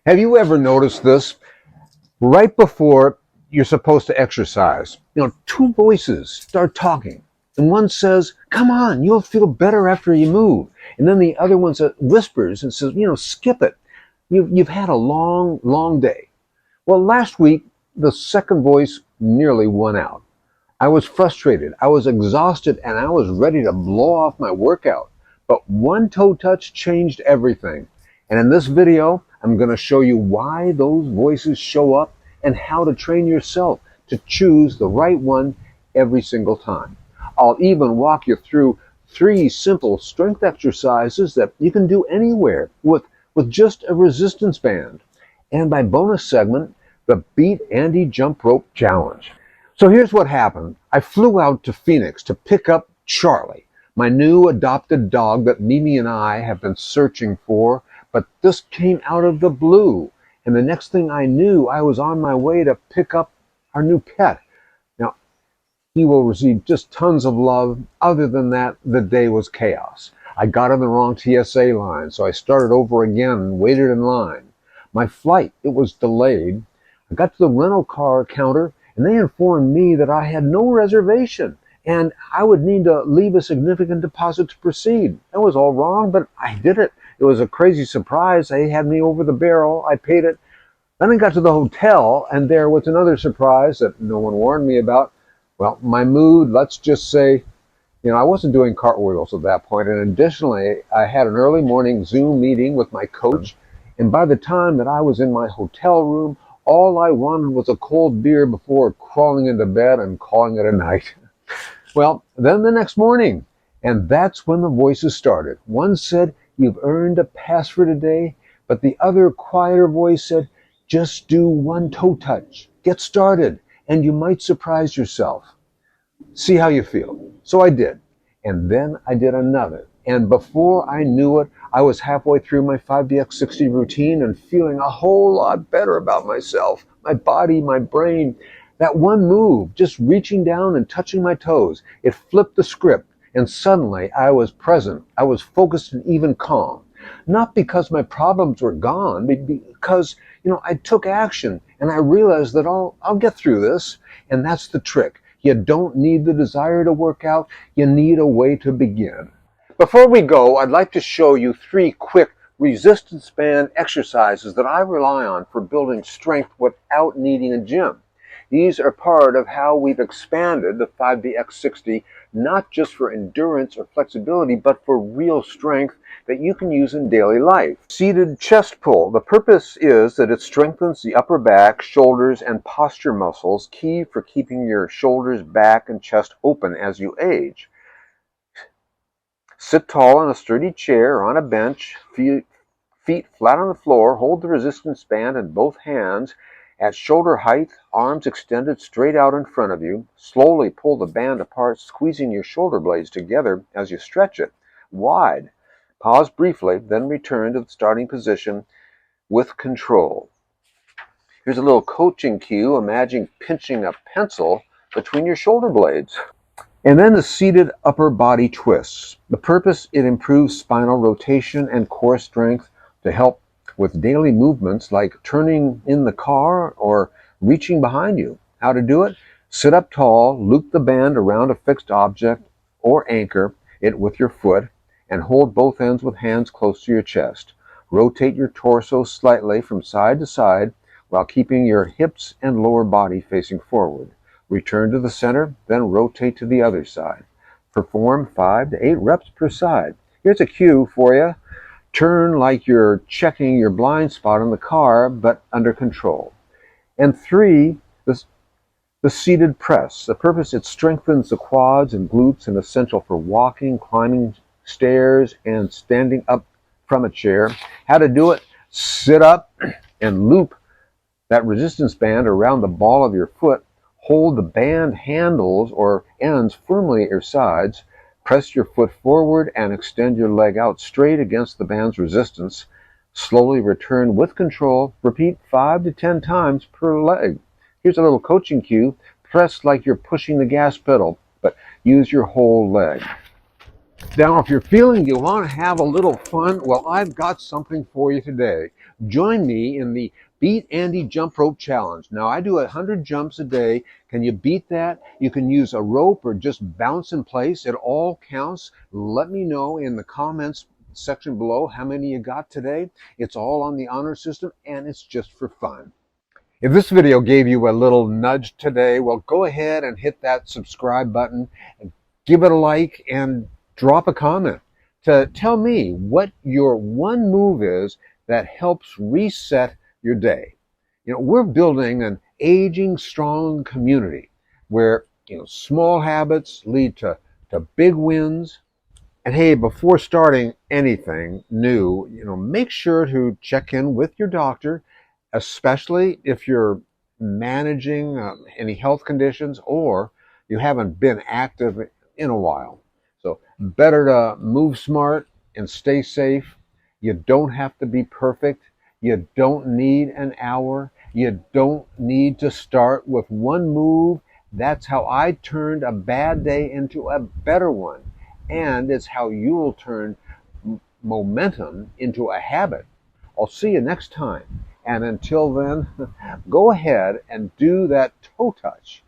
Have you ever noticed this? Right before you're supposed to exercise, two voices start talking. And one says, come on, you'll feel better after you move. And then the other one whispers and says, skip it. You've had a long, long day. Well, last week, the second voice nearly won out. I was frustrated, I was exhausted, and I was ready to blow off my workout. But one toe touch changed everything. And in this video, I'm going to show you why those voices show up and how to train yourself to choose the right one every single time. I'll even walk you through 3 simple strength exercises that you can do anywhere with just a resistance band. And my bonus segment, the Beat Andy Jump Rope Challenge. So here's what happened. I flew out to Phoenix to pick up Charlie, my new adopted dog that Mimi and I have been searching for, but this came out of the blue. And the next thing I knew, I was on my way to pick up our new pet. Now, he will receive just tons of love. Other than that, the day was chaos. I got on the wrong TSA line, so I started over again and waited in line. My flight, it was delayed. I got to the rental car counter, and they informed me that I had no reservation and I would need to leave a significant deposit to proceed. That was all wrong, but I did it. It was a crazy surprise. They had me over the barrel. I paid it. Then I got to the hotel, and there was another surprise that no one warned me about. Well, my mood, let's just say, I wasn't doing cartwheels at that point. And additionally, I had an early morning Zoom meeting with my coach. And by the time that I was in my hotel room, all I wanted was a cold beer before crawling into bed and calling it a night. Well, then the next morning, and that's when the voices started. One said, you've earned a pass for today, but the other quieter voice said, just do 1 toe touch. Get started, and you might surprise yourself. See how you feel. So I did, and then I did another. And before I knew it, I was halfway through my 5DX60 routine and feeling a whole lot better about myself, my body, my brain. That one move, just reaching down and touching my toes, it flipped the script, and suddenly I was present. I was focused and even calm. Not because my problems were gone, but because, I took action and I realized that I'll get through this. And that's the trick. You don't need the desire to work out. You need a way to begin. Before we go, I'd like to show you 3 quick resistance band exercises that I rely on for building strength without needing a gym. These are part of how we've expanded the 5DX60, not just for endurance or flexibility, but for real strength that you can use in daily life. Seated chest pull. The purpose is that it strengthens the upper back, shoulders, and posture muscles, key for keeping your shoulders, back, and chest open as you age. Sit tall in a sturdy chair or on a bench, feet flat on the floor, hold the resistance band in both hands at shoulder height, arms extended straight out in front of you. Slowly pull the band apart, squeezing your shoulder blades together as you stretch it wide. Pause briefly, then return to the starting position with control. Here's a little coaching cue. Imagine pinching a pencil between your shoulder blades. And then the seated upper body twists. The purpose, it improves spinal rotation and core strength to help with daily movements like turning in the car or reaching behind you. How to do it? Sit up tall, loop the band around a fixed object or anchor it with your foot, and hold both ends with hands close to your chest. Rotate your torso slightly from side to side while keeping your hips and lower body facing forward. Return to the center, then rotate to the other side. Perform 5 to 8 reps per side. Here's a cue for you. Turn like you're checking your blind spot in the car, but under control. And 3, the seated press. The purpose, it strengthens the quads and glutes and essential for walking, climbing stairs, and standing up from a chair. How to do it? Sit up and loop that resistance band around the ball of your foot. Hold the band handles or ends firmly at your sides. Press your foot forward and extend your leg out straight against the band's resistance. Slowly return with control. Repeat 5 to 10 times per leg. Here's a little coaching cue. Press like you're pushing the gas pedal, but use your whole leg. Now, if you're feeling you want to have a little fun, well, I've got something for you today. Join me in the Beat Andy Jump Rope Challenge. Now, I do 100 jumps a day. Can you beat that? You can use a rope or just bounce in place. It all counts. Let me know in the comments section below how many you got today. It's all on the honor system, and it's just for fun. If this video gave you a little nudge today, well, go ahead and hit that subscribe button and give it a like and drop a comment to tell me what your one move is that helps reset your day. We're building an aging, strong community where, small habits lead to big wins. And hey, before starting anything new, make sure to check in with your doctor, especially if you're managing any health conditions or you haven't been active in a while. So better to move smart and stay safe. You don't have to be perfect. You don't need an hour. You don't need to start with one move. That's how I turned a bad day into a better one. And it's how you'll turn momentum into a habit. I'll see you next time. And until then, go ahead and do that toe touch